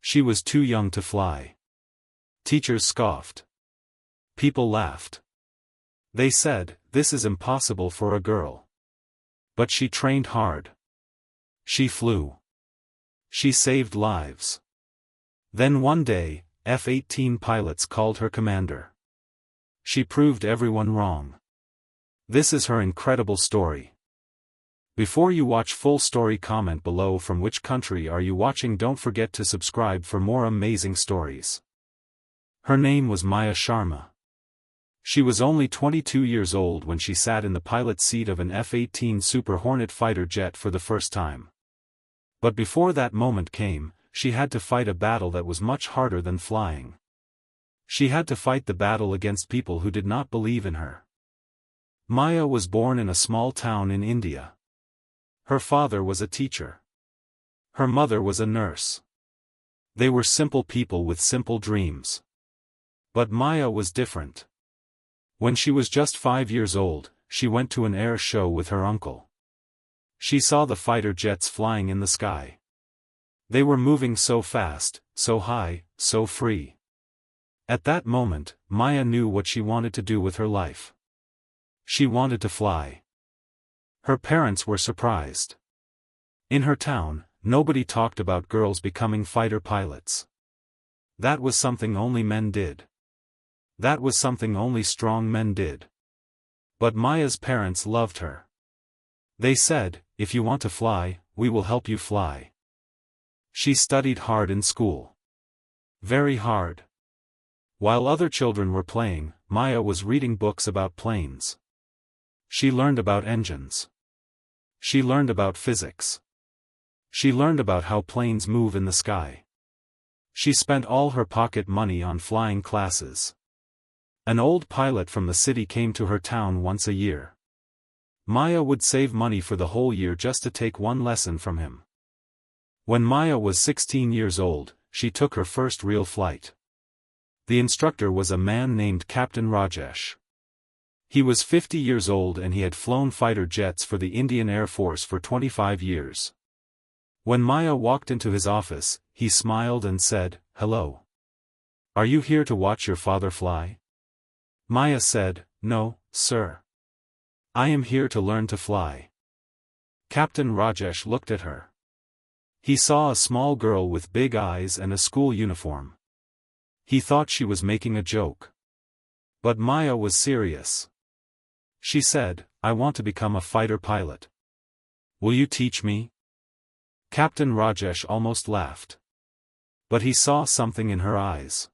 She was too young to fly. Teachers scoffed. People laughed. They said, "This is impossible for a girl." But she trained hard. She flew. She saved lives. Then one day, F-18 pilots called her commander. She proved everyone wrong. This is her incredible story. Before you watch full story, comment below from which country are you watching. Don't forget to subscribe for more amazing stories. Her name was Maya Sharma. She was only 22 years old when she sat in the pilot's seat of an F-18 Super Hornet fighter jet for the first time. But before that moment came, she had to fight a battle that was much harder than flying. She had to fight the battle against people who did not believe in her. Maya was born in a small town in India. Her father was a teacher. Her mother was a nurse. They were simple people with simple dreams. But Maya was different. When she was just 5 years old, she went to an air show with her uncle. She saw the fighter jets flying in the sky. They were moving so fast, so high, so free. At that moment, Maya knew what she wanted to do with her life. She wanted to fly. Her parents were surprised. In her town, nobody talked about girls becoming fighter pilots. That was something only men did. That was something only strong men did. But Maya's parents loved her. They said, "If you want to fly, we will help you fly." She studied hard in school. Very hard. While other children were playing, Maya was reading books about planes. She learned about engines. She learned about physics. She learned about how planes move in the sky. She spent all her pocket money on flying classes. An old pilot from the city came to her town once a year. Maya would save money for the whole year just to take one lesson from him. When Maya was 16 years old, she took her first real flight. The instructor was a man named Captain Rajesh. He was 50 years old and he had flown fighter jets for the Indian Air Force for 25 years. When Maya walked into his office, he smiled and said, "Hello. Are you here to watch your father fly?" Maya said, "No, sir. I am here to learn to fly." Captain Rajesh looked at her. He saw a small girl with big eyes and a school uniform. He thought she was making a joke. But Maya was serious. She said, "I want to become a fighter pilot. Will you teach me?" Captain Rajesh almost laughed. But he saw something in her eyes.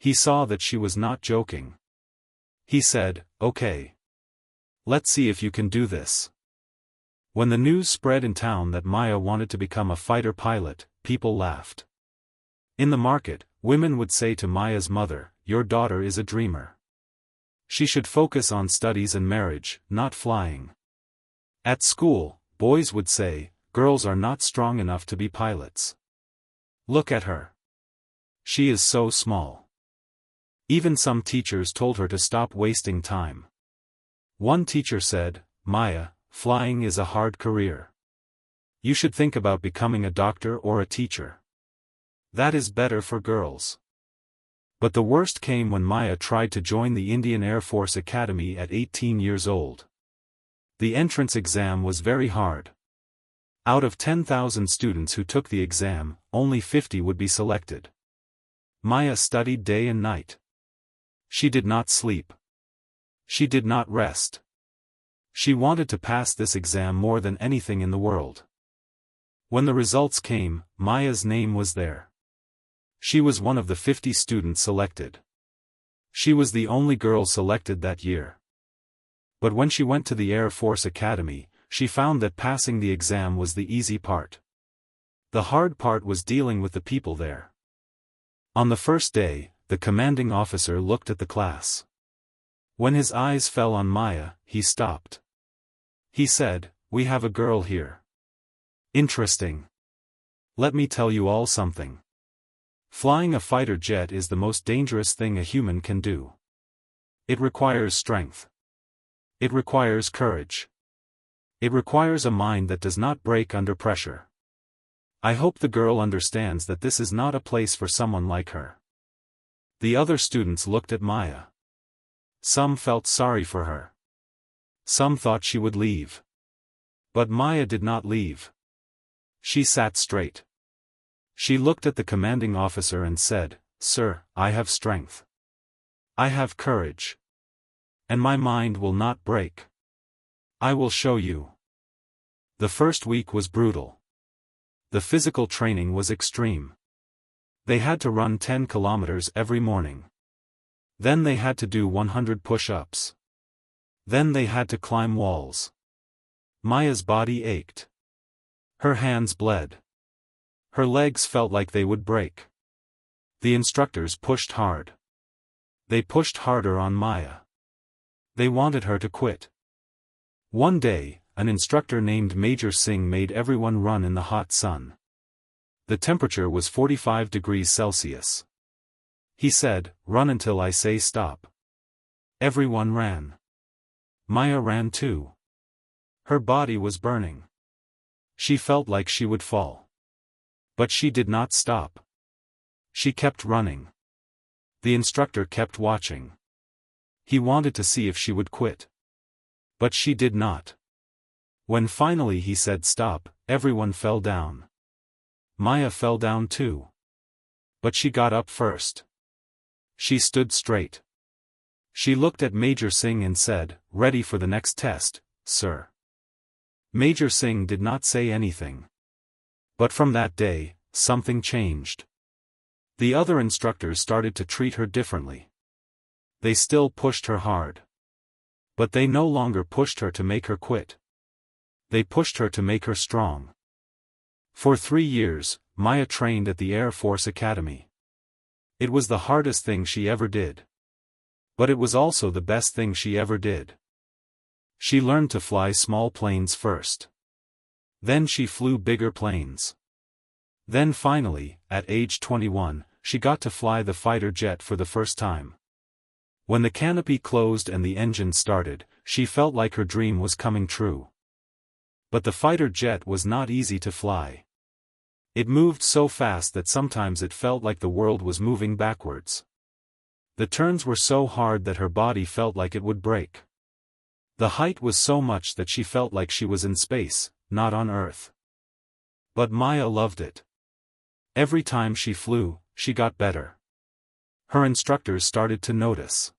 He saw that she was not joking. He said, "Okay. Let's see if you can do this." When the news spread in town that Maya wanted to become a fighter pilot, people laughed. In the market, women would say to Maya's mother, "Your daughter is a dreamer. She should focus on studies and marriage, not flying." At school, boys would say, "Girls are not strong enough to be pilots. Look at her. She is so small." Even some teachers told her to stop wasting time. One teacher said, "Maya, flying is a hard career. You should think about becoming a doctor or a teacher. That is better for girls." But the worst came when Maya tried to join the Indian Air Force Academy at 18 years old. The entrance exam was very hard. Out of 10,000 students who took the exam, only 50 would be selected. Maya studied day and night. She did not sleep. She did not rest. She wanted to pass this exam more than anything in the world. When the results came, Maya's name was there. She was one of the 50 students selected. She was the only girl selected that year. But when she went to the Air Force Academy, she found that passing the exam was the easy part. The hard part was dealing with the people there. On the first day, the commanding officer looked at the class. When his eyes fell on Maya, he stopped. He said, "We have a girl here. Interesting. Let me tell you all something. Flying a fighter jet is the most dangerous thing a human can do. It requires strength. It requires courage. It requires a mind that does not break under pressure. I hope the girl understands that this is not a place for someone like her. The other students looked at Maya. Some felt sorry for her. Some thought she would leave. But Maya did not leave. She sat straight. She looked at the commanding officer and said, "Sir, I have strength. I have courage. And my mind will not break. I will show you." The first week was brutal. The physical training was extreme. They had to run 10 kilometers every morning. Then they had to do 100 push-ups. Then they had to climb walls. Maya's body ached. Her hands bled. Her legs felt like they would break. The instructors pushed hard. They pushed harder on Maya. They wanted her to quit. One day, an instructor named Major Singh made everyone run in the hot sun. The temperature was 45 degrees Celsius. He said, "Run until I say stop." Everyone ran. Maya ran too. Her body was burning. She felt like she would fall. But she did not stop. She kept running. The instructor kept watching. He wanted to see if she would quit. But she did not. When finally he said stop, everyone fell down. Maya fell down too. But she got up first. She stood straight. She looked at Major Singh and said, "Ready for the next test, sir." Major Singh did not say anything. But from that day, something changed. The other instructors started to treat her differently. They still pushed her hard. But they no longer pushed her to make her quit. They pushed her to make her strong. For 3 years, Maya trained at the Air Force Academy. It was the hardest thing she ever did. But it was also the best thing she ever did. She learned to fly small planes first. Then she flew bigger planes. Then finally, at age 21, she got to fly the fighter jet for the first time. When the canopy closed and the engine started, she felt like her dream was coming true. But the fighter jet was not easy to fly. It moved so fast that sometimes it felt like the world was moving backwards. The turns were so hard that her body felt like it would break. The height was so much that she felt like she was in space, not on Earth. But Maya loved it. Every time she flew, she got better. Her instructors started to notice.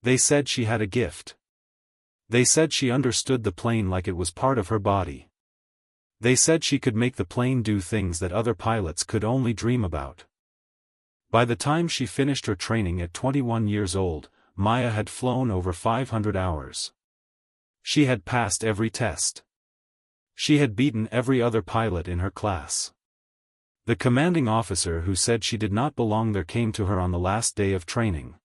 They said she had a gift. They said she understood the plane like it was part of her body. They said she could make the plane do things that other pilots could only dream about. By the time she finished her training at 21 years old, Maya had flown over 500 hours. She had passed every test. She had beaten every other pilot in her class. The commanding officer who said she did not belong there came to her on the last day of training.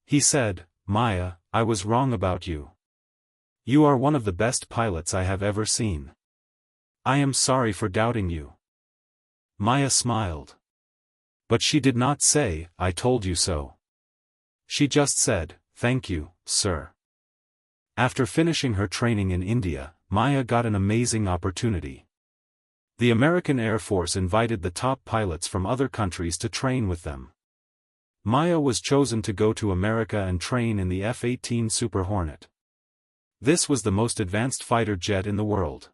He said, "Maya, I was wrong about you. You are one of the best pilots I have ever seen. I am sorry for doubting you." Maya smiled. But she did not say, "I told you so." She just said, "Thank you, sir." After finishing her training in India, Maya got an amazing opportunity. The American Air Force invited the top pilots from other countries to train with them. Maya was chosen to go to America and train in the F-18 Super Hornet. This was the most advanced fighter jet in the world.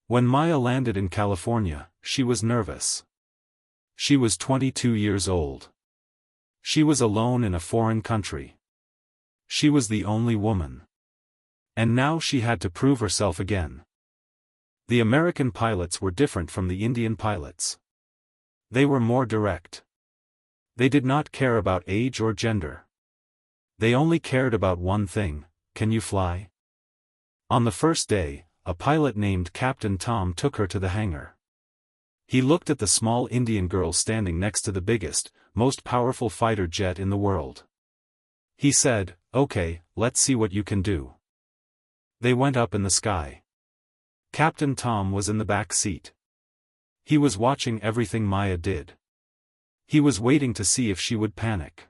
When Maya landed in California, she was nervous. She was 22 years old. She was alone in a foreign country. She was the only woman. And now she had to prove herself again. The American pilots were different from the Indian pilots. They were more direct. They did not care about age or gender. They only cared about one thing: can you fly? On the first day, a pilot named Captain Tom took her to the hangar. He looked at the small Indian girl standing next to the biggest, most powerful fighter jet in the world. He said, "Okay, let's see what you can do." They went up in the sky. Captain Tom was in the back seat. He was watching everything Maya did. He was waiting to see if she would panic.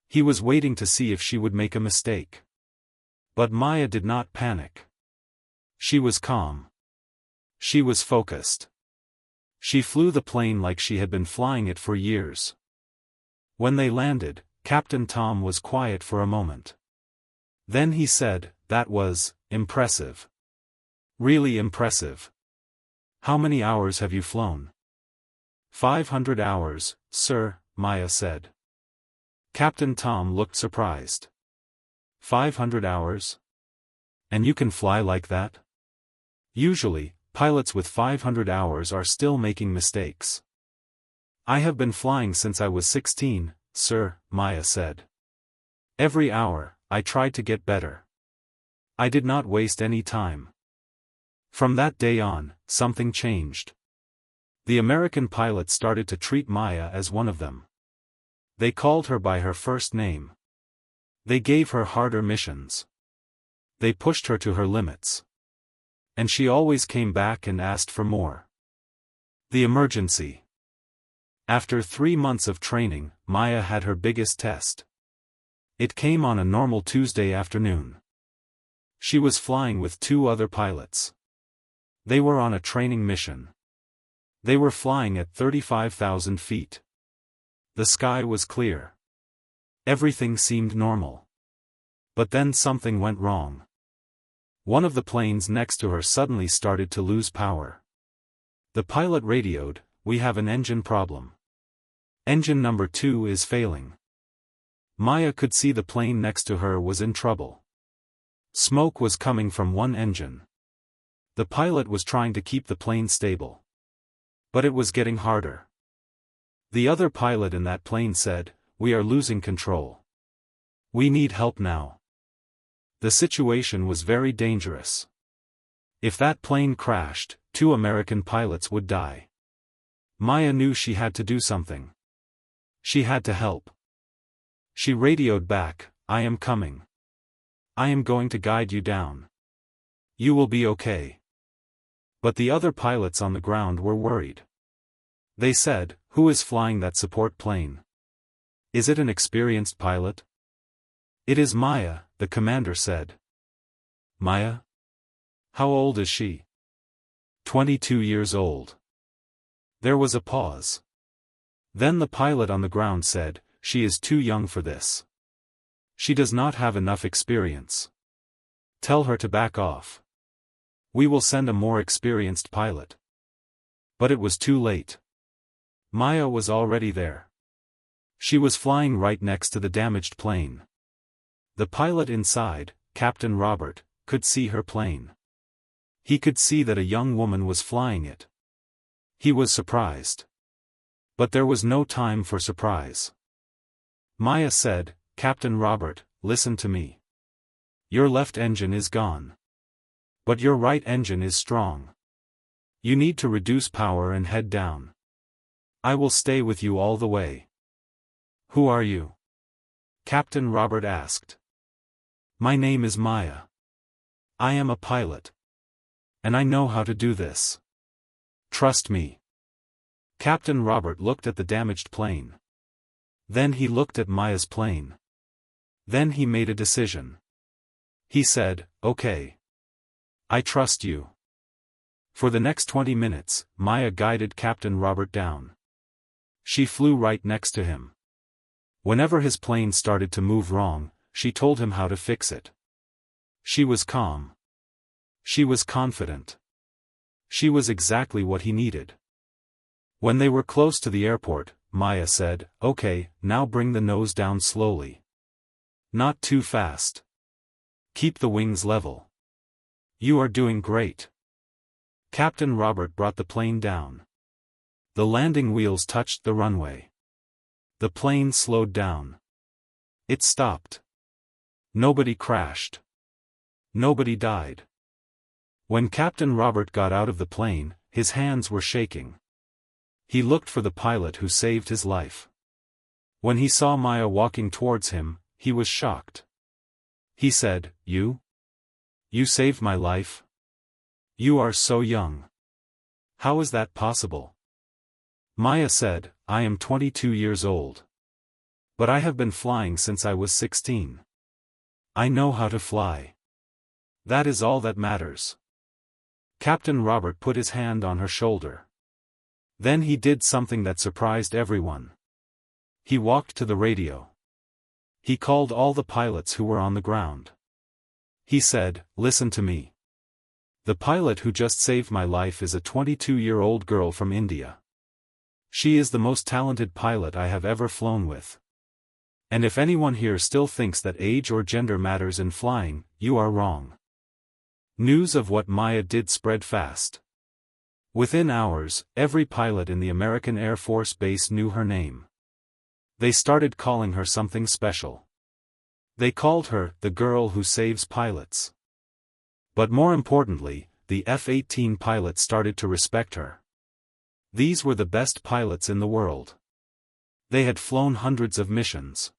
He was waiting to see if she would make a mistake. But Maya did not panic. She was calm. She was focused. She flew the plane like she had been flying it for years. When they landed, Captain Tom was quiet for a moment. Then he said, "That was impressive. Really impressive. How many hours have you flown?" 500 hours, sir, Maya said. Captain Tom looked surprised. 500 hours? And you can fly like that? Usually, pilots with 500 hours are still making mistakes. I have been flying since I was 16, sir, Maya said. Every hour, I tried to get better. I did not waste any time. From that day on, something changed. The American pilots started to treat Maya as one of them. They called her by her first name. They gave her harder missions. They pushed her to her limits. And she always came back and asked for more. The emergency. After 3 months of training, Maya had her biggest test. It came on a normal Tuesday afternoon. She was flying with 2 other pilots. They were on a training mission. They were flying at 35,000 feet. The sky was clear. Everything seemed normal. But then something went wrong. One of the planes next to her suddenly started to lose power. The pilot radioed, "We have an engine problem. Engine number 2 is failing." Maya could see the plane next to her was in trouble. Smoke was coming from one engine. The pilot was trying to keep the plane stable. But it was getting harder. The other pilot in that plane said, "We are losing control. We need help now." The situation was very dangerous. If that plane crashed, 2 American pilots would die. Maya knew she had to do something. She had to help. She radioed back, "I am coming. I am going to guide you down. You will be okay." But the other pilots on the ground were worried. They said, "Who is flying that support plane? Is it an experienced pilot?" "It is Maya," the commander said. "Maya? How old is she?" 22 years old. There was a pause. Then the pilot on the ground said, "She is too young for this. She does not have enough experience. Tell her to back off. We will send a more experienced pilot." But it was too late. Maya was already there. She was flying right next to the damaged plane. The pilot inside, Captain Robert, could see her plane. He could see that a young woman was flying it. He was surprised. But there was no time for surprise. Maya said, "Captain Robert, listen to me. Your left engine is gone. But your right engine is strong. You need to reduce power and head down. I will stay with you all the way." "Who are you?" Captain Robert asked. "My name is Maya. I am a pilot. And I know how to do this. Trust me." Captain Robert looked at the damaged plane. Then he looked at Maya's plane. Then he made a decision. He said, "Okay. I trust you." For the next 20 minutes, Maya guided Captain Robert down. She flew right next to him. Whenever his plane started to move wrong, she told him how to fix it. She was calm. She was confident. She was exactly what he needed. When they were close to the airport, Maya said, "Okay, now bring the nose down slowly. Not too fast. Keep the wings level. You are doing great." Captain Robert brought the plane down. The landing wheels touched the runway. The plane slowed down. It stopped. Nobody crashed. Nobody died. When Captain Robert got out of the plane, his hands were shaking. He looked for the pilot who saved his life. When he saw Maya walking towards him, he was shocked. He said, "You? You saved my life? You are so young. How is that possible?" Maya said, "I am 22 years old. But I have been flying since I was 16. I know how to fly. That is all that matters." Captain Robert put his hand on her shoulder. Then he did something that surprised everyone. He walked to the radio. He called all the pilots who were on the ground. He said, "Listen to me. The pilot who just saved my life is a 22-year-old girl from India. She is the most talented pilot I have ever flown with. And if anyone here still thinks that age or gender matters in flying, you are wrong." News of what Maya did spread fast. Within hours, every pilot in the American Air Force Base knew her name. They started calling her something special. They called her the girl who saves pilots. But more importantly, the F-18 pilots started to respect her. These were the best pilots in the world. They had flown hundreds of missions.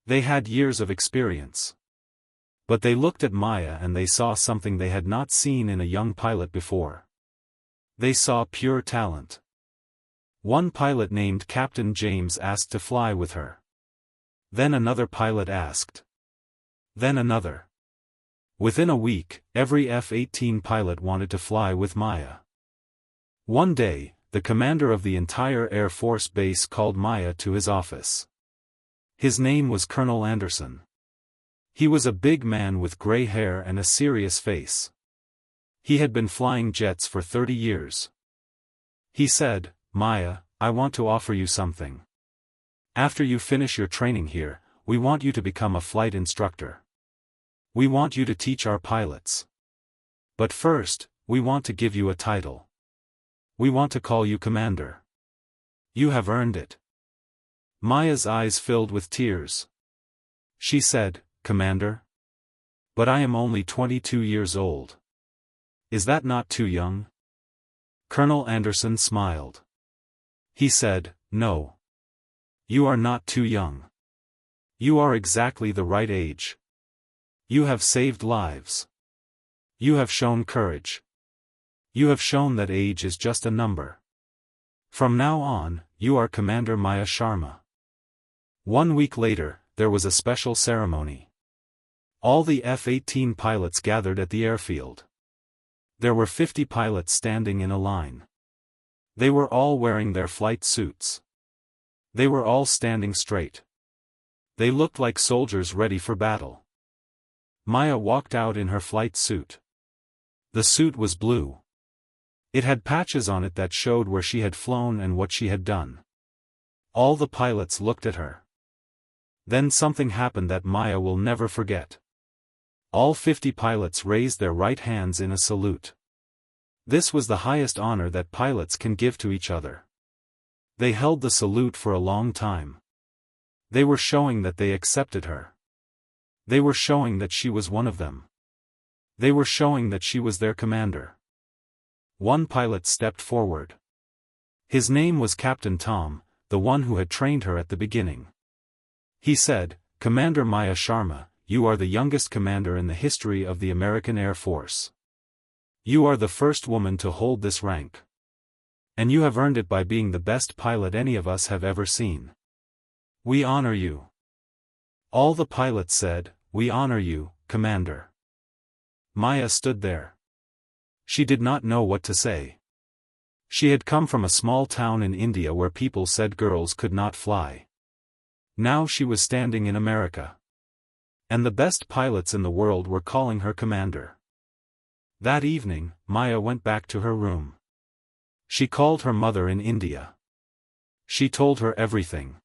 They had years of experience. But they looked at Maya and they saw something they had not seen in a young pilot before. They saw pure talent. One pilot named Captain James asked to fly with her. Then another pilot asked. Then another. Within a week, every F-18 pilot wanted to fly with Maya. One day, the commander of the entire Air Force base called Maya to his office. His name was Colonel Anderson. He was a big man with gray hair and a serious face. He had been flying jets for 30 years. He said, "Maya, I want to offer you something. After you finish your training here, we want you to become a flight instructor. We want you to teach our pilots. But first, we want to give you a title. We want to call you Commander. You have earned it." Maya's eyes filled with tears. She said, "Commander? But I am only 22 years old. Is that not too young?" Colonel Anderson smiled. He said, "No. You are not too young. You are exactly the right age. You have saved lives. You have shown courage. You have shown that age is just a number. From now on, you are Commander Maya Sharma." 1 week later, there was a special ceremony. All the F-18 pilots gathered at the airfield. There were 50 pilots standing in a line. They were all wearing their flight suits. They were all standing straight. They looked like soldiers ready for battle. Maya walked out in her flight suit. The suit was blue. It had patches on it that showed where she had flown and what she had done. All the pilots looked at her. Then something happened that Maya will never forget. All 50 pilots raised their right hands in a salute. This was the highest honor that pilots can give to each other. They held the salute for a long time. They were showing that they accepted her. They were showing that she was one of them. They were showing that she was their commander. One pilot stepped forward. His name was Captain Tom, the one who had trained her at the beginning. He said, "Commander Maya Sharma, you are the youngest commander in the history of the American Air Force. You are the first woman to hold this rank. And you have earned it by being the best pilot any of us have ever seen. We honor you." All the pilots said, "We honor you, Commander." Maya stood there. She did not know what to say. She had come from a small town in India where people said girls could not fly. Now she was standing in America. And the best pilots in the world were calling her Commander. That evening, Maya went back to her room. She called her mother in India. She told her everything.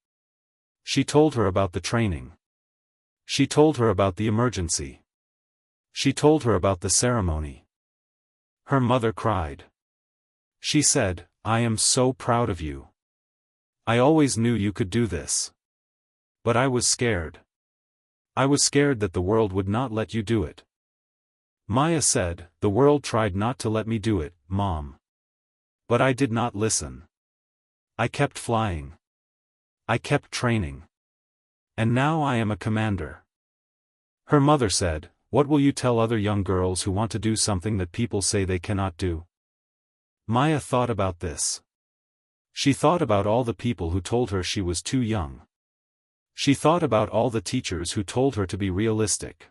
She told her about the training. She told her about the emergency. She told her about the ceremony. Her mother cried. She said, "I am so proud of you. I always knew you could do this. But I was scared. I was scared that the world would not let you do it." Maya said, "The world tried not to let me do it, Mom. But I did not listen. I kept flying. I kept training. And now I am a commander." Her mother said, "What will you tell other young girls who want to do something that people say they cannot do?" Maya thought about this. She thought about all the people who told her she was too young. She thought about all the teachers who told her to be realistic.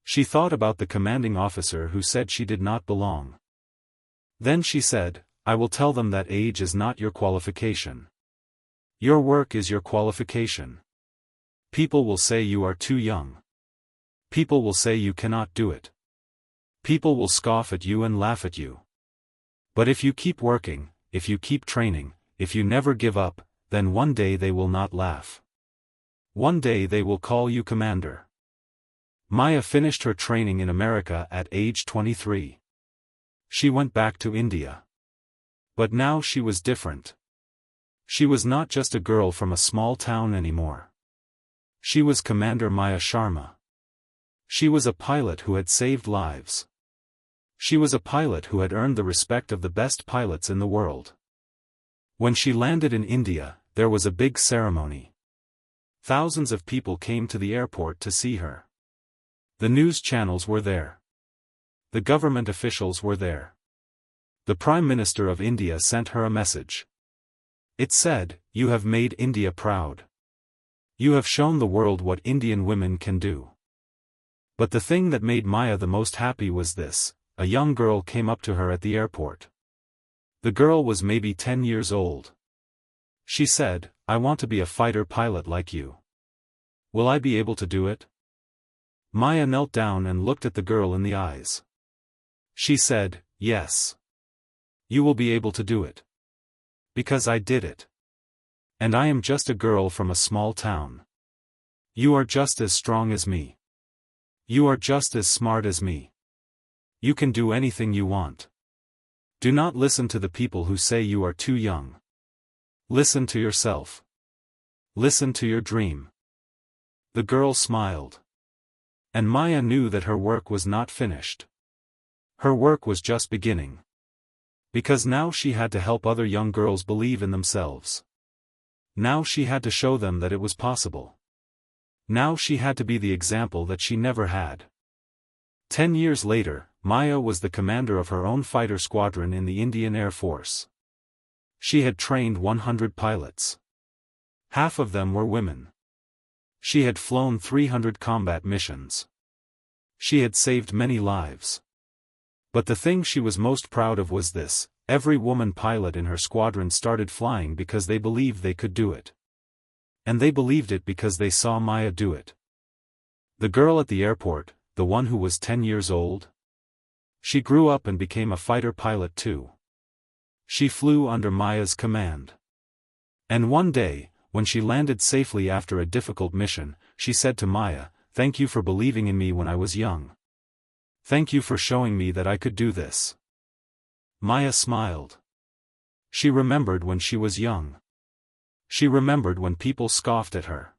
She thought about the commanding officer who said she did not belong. Then she said, I will tell them that age is not your qualification. Your work is your qualification. People will say you are too young. People will say you cannot do it. People will scoff at you and laugh at you. But if you keep working, if you keep training, if you never give up, then one day they will not laugh. One day they will call you commander. Maya finished her training in America at age 23. She went back to India. But now she was different. She was not just a girl from a small town anymore. She was Commander Maya Sharma. She was a pilot who had saved lives. She was a pilot who had earned the respect of the best pilots in the world. When she landed in India, there was a big ceremony. Thousands of people came to the airport to see her. The news channels were there. The government officials were there. The Prime Minister of India sent her a message. It said, "You have made India proud. You have shown the world what Indian women can do." But the thing that made Maya the most happy was this: a young girl came up to her at the airport. The girl was maybe 10 years old. She said, "I want to be a fighter pilot like you. Will I be able to do it?" Maya knelt down and looked at the girl in the eyes. She said, "Yes. You will be able to do it. Because I did it. And I am just a girl from a small town. You are just as strong as me. You are just as smart as me. You can do anything you want. Do not listen to the people who say you are too young. Listen to yourself. Listen to your dream." The girl smiled. And Maya knew that her work was not finished. Her work was just beginning. Because now she had to help other young girls believe in themselves. Now she had to show them that it was possible. Now she had to be the example that she never had. 10 years later, Maya was the commander of her own fighter squadron in the Indian Air Force. She had trained 100 pilots. Half of them were women. She had flown 300 combat missions. She had saved many lives. But the thing she was most proud of was this: every woman pilot in her squadron started flying because they believed they could do it. And they believed it because they saw Maya do it. The girl at the airport, the one who was 10 years old? She grew up and became a fighter pilot too. She flew under Maya's command. And one day, when she landed safely after a difficult mission, she said to Maya, "Thank you for believing in me when I was young. Thank you for showing me that I could do this." Maya smiled. She remembered when she was young. She remembered when people scoffed at her.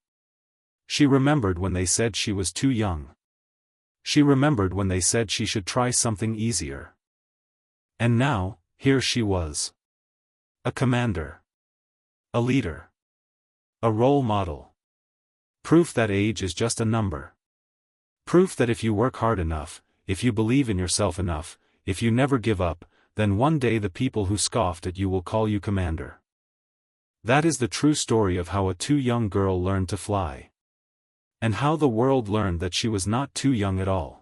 She remembered when they said she was too young. She remembered when they said she should try something easier. And now, here she was. A commander. A leader. A role model. Proof that age is just a number. Proof that if you work hard enough, if you believe in yourself enough, if you never give up, then one day the people who scoffed at you will call you commander. That is the true story of how a too young girl learned to fly. And how the world learned that she was not too young at all.